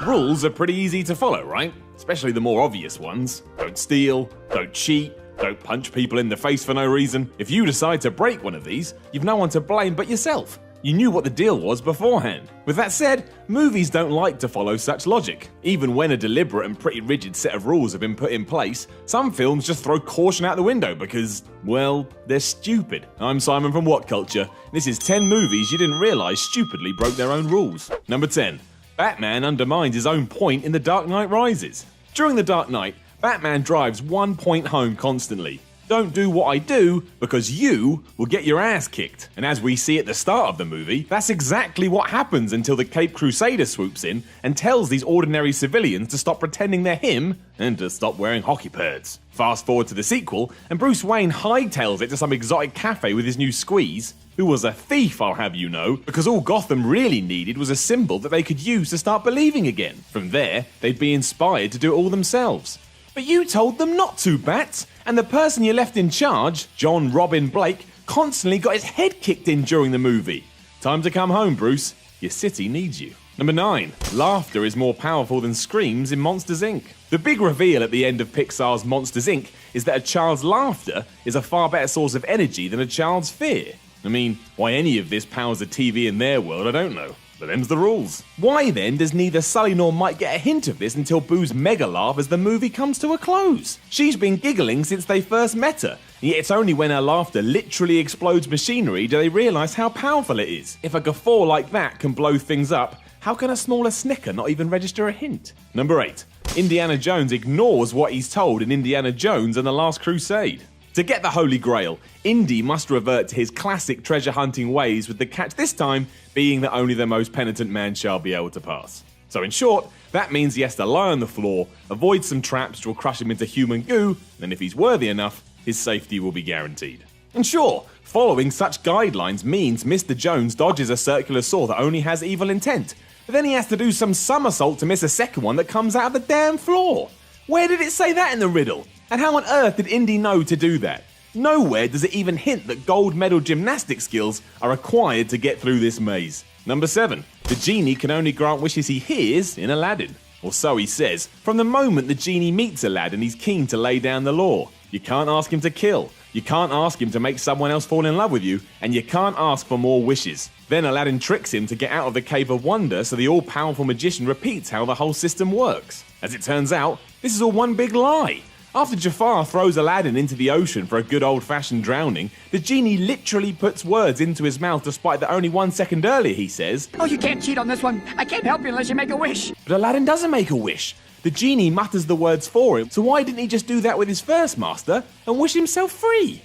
rules are pretty easy to follow, right? Especially the more obvious ones. Don't steal, don't cheat, don't punch people in the face for no reason. If you decide to break one of these, you've no one to blame but yourself. You knew what the deal was beforehand. With that said, movies don't like to follow such logic. Even when a deliberate and pretty rigid set of rules have been put in place, some films just throw caution out the window because, well, they're stupid. I'm Simon from What Culture. This is 10 movies you didn't realise stupidly broke their own rules. Number 10. Batman undermines his own point in The Dark Knight Rises. During The Dark Knight, Batman drives 1 point home constantly. Don't do what I do because you will get your ass kicked. And as we see at the start of the movie, that's exactly what happens until the Caped Crusader swoops in and tells these ordinary civilians to stop pretending they're him and to stop wearing hockey pads. Fast forward to the sequel, and Bruce Wayne hightails it to some exotic cafe with his new squeeze, who was a thief, I'll have you know, because all Gotham really needed was a symbol that they could use to start believing again. From there, they'd be inspired to do it all themselves. But you told them not to, Bats, and the person you left in charge, John Robin Blake, constantly got his head kicked in during the movie. Time to come home, Bruce. Your city needs you. Number 9. Laughter is more powerful than screams in Monsters, Inc. The big reveal at the end of Pixar's Monsters, Inc. is that a child's laughter is a far better source of energy than a child's fear. I mean, why any of this powers the TV in their world, I don't know. But them's the rules. Why then does neither Sully nor Mike get a hint of this until Boo's mega laugh as the movie comes to a close? She's been giggling since they first met her, and yet it's only when her laughter literally explodes machinery do they realise how powerful it is. If a guffaw like that can blow things up, how can a smaller snicker not even register a hint? Number 8. Indiana Jones ignores what he's told in Indiana Jones and the Last Crusade. To get the Holy Grail, Indy must revert to his classic treasure hunting ways, with the catch this time being that only the most penitent man shall be able to pass. So in short, that means he has to lie on the floor, avoid some traps which will crush him into human goo, and if he's worthy enough, his safety will be guaranteed. And sure, following such guidelines means Mr. Jones dodges a circular saw that only has evil intent, but then he has to do some somersault to miss a second one that comes out of the damn floor. Where did it say that in the riddle? And how on earth did Indy know to do that? Nowhere does it even hint that gold medal gymnastic skills are required to get through this maze. Number 7. The genie can only grant wishes he hears in Aladdin. Or so he says. From the moment the genie meets Aladdin, he's keen to lay down the law. You can't ask him to kill. You can't ask him to make someone else fall in love with you. And you can't ask for more wishes. Then Aladdin tricks him to get out of the Cave of Wonder, so the all-powerful magician repeats how the whole system works. As it turns out, this is all one big lie. After Jafar throws Aladdin into the ocean for a good old-fashioned drowning, the genie literally puts words into his mouth despite that only 1 second earlier he says, "Oh, you can't cheat on this one. I can't help you unless you make a wish." But Aladdin doesn't make a wish. The genie mutters the words for him, so why didn't he just do that with his first master and wish himself free?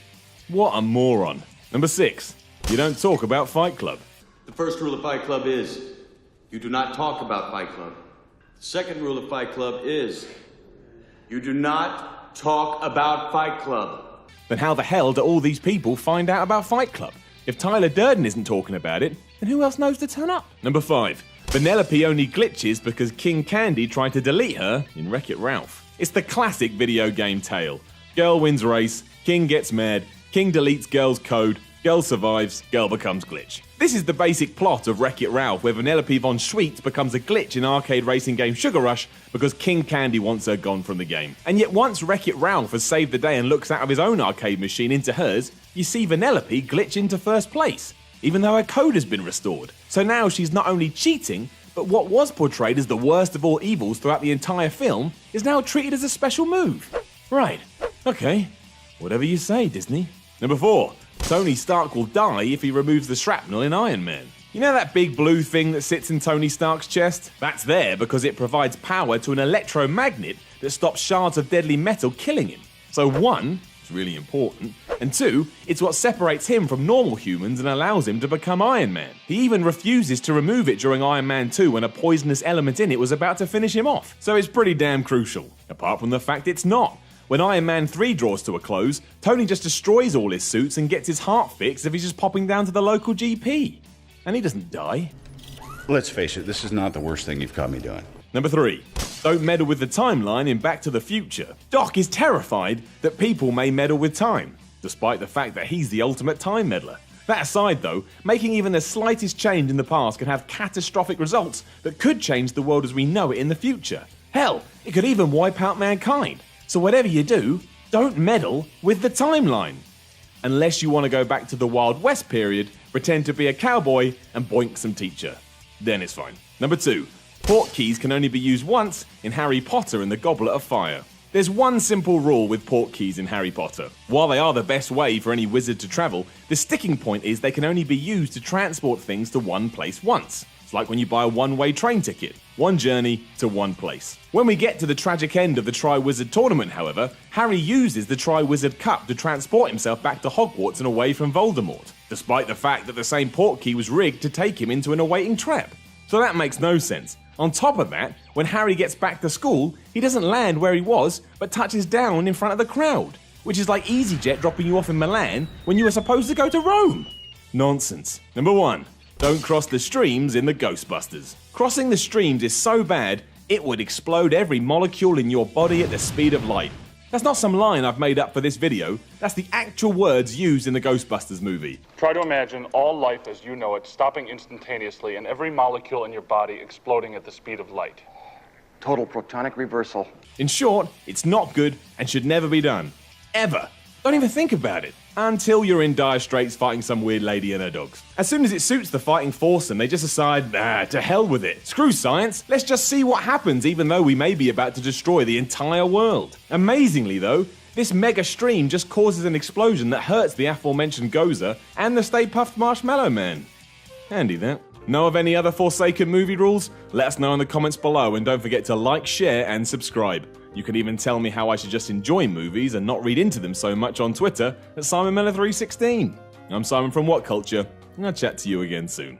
What a moron. Number 6. You don't talk about Fight Club. The first rule of Fight Club is, you do not talk about Fight Club. The second rule of Fight Club is, you do not talk about Fight Club. Then how the hell do all these people find out about Fight Club? If Tyler Durden isn't talking about it, then who else knows to turn up? Number 5. Vanellope only glitches because King Candy tried to delete her in Wreck-It Ralph. It's the classic video game tale. Girl wins race, King gets mad, King deletes girl's code, girl survives, girl becomes glitch. This is the basic plot of Wreck-It Ralph, where Vanellope von Schweetz becomes a glitch in arcade racing game Sugar Rush because King Candy wants her gone from the game. And yet once Wreck-It Ralph has saved the day and looks out of his own arcade machine into hers, you see Vanellope glitch into first place, even though her code has been restored. So now she's not only cheating, but what was portrayed as the worst of all evils throughout the entire film is now treated as a special move. Right, okay, whatever you say, Disney. Number 4. Tony Stark will die if he removes the shrapnel in Iron Man. You know that big blue thing that sits in Tony Stark's chest? That's there because it provides power to an electromagnet that stops shards of deadly metal killing him. So 1, it's really important, and 2, it's what separates him from normal humans and allows him to become Iron Man. He even refuses to remove it during Iron Man 2 when a poisonous element in it was about to finish him off. So it's pretty damn crucial, apart from the fact it's not. When Iron Man 3 draws to a close, Tony just destroys all his suits and gets his heart fixed if he's just popping down to the local GP. And he doesn't die. Let's face it, this is not the worst thing you've caught me doing. Number 3. Don't meddle with the timeline in Back to the Future. Doc is terrified that people may meddle with time, despite the fact that he's the ultimate time meddler. That aside though, making even the slightest change in the past can have catastrophic results that could change the world as we know it in the future. Hell, it could even wipe out mankind. So whatever you do, don't meddle with the timeline. Unless you want to go back to the Wild West period, pretend to be a cowboy and boink some teacher. Then it's fine. Number 2. Portkeys can only be used once in Harry Potter and the Goblet of Fire. There's one simple rule with portkeys in Harry Potter. While they are the best way for any wizard to travel, the sticking point is they can only be used to transport things to one place once. It's like when you buy a one-way train ticket. One journey to one place. When we get to the tragic end of the Triwizard Tournament, however, Harry uses the Triwizard Cup to transport himself back to Hogwarts and away from Voldemort, despite the fact that the same portkey was rigged to take him into an awaiting trap. So that makes no sense. On top of that, when Harry gets back to school, he doesn't land where he was, but touches down in front of the crowd, which is like EasyJet dropping you off in Milan when you were supposed to go to Rome. Nonsense. Number 1. Don't cross the streams in the Ghostbusters. Crossing the streams is so bad, it would explode every molecule in your body at the speed of light. That's not some line I've made up for this video, that's the actual words used in the Ghostbusters movie. Try to imagine all life as you know it stopping instantaneously and every molecule in your body exploding at the speed of light. Total protonic reversal. In short, it's not good and should never be done. Ever. Don't even think about it. Until you're in dire straits fighting some weird lady and her dogs. As soon as it suits the fighting foursome, they just decide, to hell with it. Screw science, let's just see what happens even though we may be about to destroy the entire world. Amazingly though, this mega stream just causes an explosion that hurts the aforementioned Gozer and the Stay Puft Marshmallow Man. Handy that. Know of any other Forsaken movie rules? Let us know in the comments below and don't forget to like, share and subscribe. You can even tell me how I should just enjoy movies and not read into them so much on Twitter at SimonMiller316. I'm Simon from What Culture, and I'll chat to you again soon.